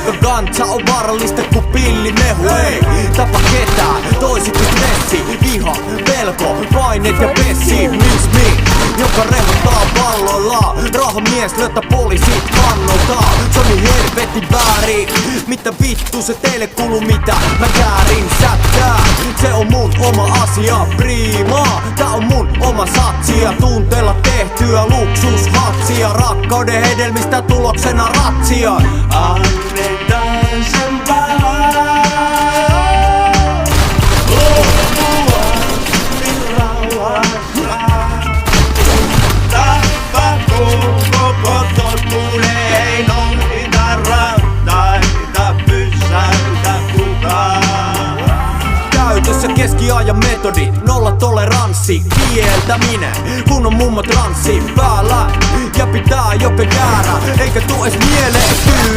Vaikka gantsa on vaarallista ku pillimehu. Ei tapa ketään, toisit kuin stressi, viha, pelko, paineet ja pessi. Miss me, joka rehottaa valloillaan. Rahamies löytää poliisit kannoltaan. Se on niin helvetin väärin. Mitä vittu se teille kuuluu, mitä mä käärin sättää? Se on mun oma asia, priimaa. Tää on mun oma satsia, tunteella tehtyä luksushatsia. Rakkauden hedelmistä tuloksena ratsia. Annetaan sen vaan. Käytössä keskiajan metodi, nolla toleranssi, kieltäminen, kun on mummo transsi päällä. Ja pitää jopa käärä, eikä tuu ees mieleen tyyli.